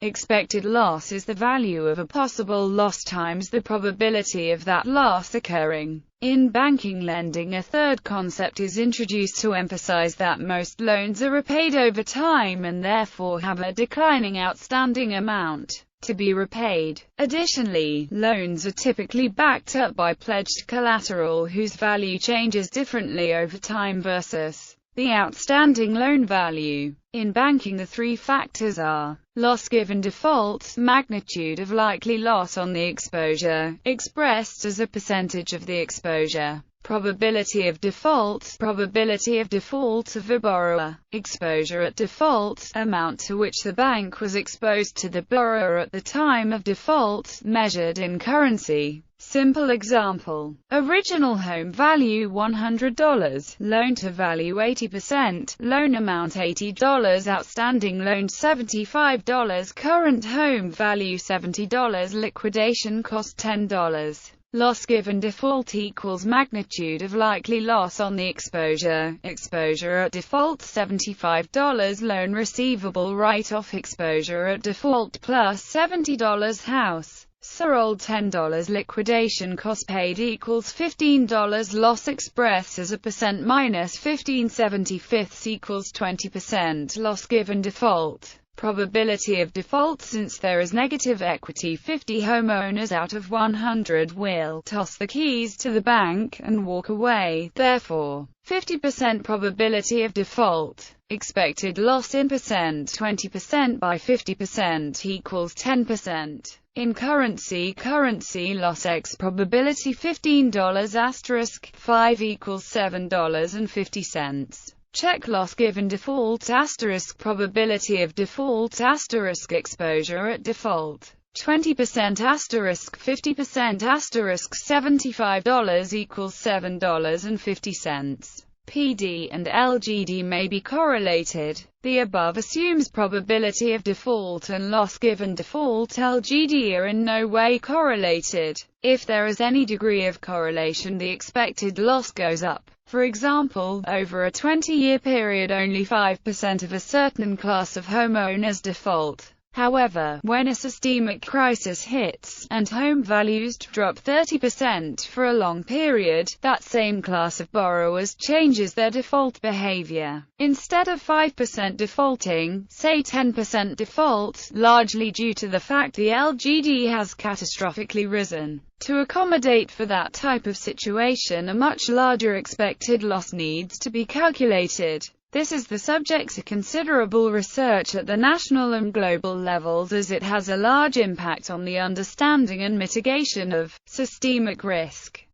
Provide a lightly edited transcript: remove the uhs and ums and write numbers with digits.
Expected loss is the value of a possible loss times the probability of that loss occurring. In banking lending, a third concept is introduced to emphasize that most loans are repaid over time and therefore have a declining outstanding amount to be repaid. Additionally, loans are typically backed up by pledged collateral whose value changes differently over time versus the outstanding loan value. In banking, the three factors are loss given default, magnitude of likely loss on the exposure, expressed as a percentage of the exposure, probability of default of a borrower, exposure at default, amount to which the bank was exposed to the borrower at the time of default, measured in currency. Simple example. Original home value $100, loan to value 80%, loan amount $80, outstanding loan $75, current home value $70, liquidation cost $10. Loss given default equals magnitude of likely loss on the exposure, exposure at default $75, loan receivable write-off, exposure at default plus $70, house sold $10, liquidation cost paid equals $15, loss expressed as a percent minus 15/75 equals 20%, loss given default. Probability of default. Since there is negative equity, 50 homeowners out of 100 will toss the keys to the bank and walk away. Therefore, 50% probability of default. Expected loss in percent. 20% by 50% equals 10%. In currency loss x probability $15 * 5 equals $7.50. Check loss given default * probability of default * exposure at default 20% * 50% * $75 equals $7.50. PD and LGD may be correlated. The above assumes probability of default and loss given default LGD are in no way correlated. If there is any degree of correlation, the expected loss goes up. For example, over a 20-year period only 5% of a certain class of homeowners default. However, when a systemic crisis hits, and home values drop 30% for a long period, that same class of borrowers changes their default behavior. Instead of 5% defaulting, say 10% default, largely due to the fact the LGD has catastrophically risen. To accommodate for that type of situation, a much larger expected loss needs to be calculated. This is the subject to considerable research at the national and global levels, as it has a large impact on the understanding and mitigation of systemic risk.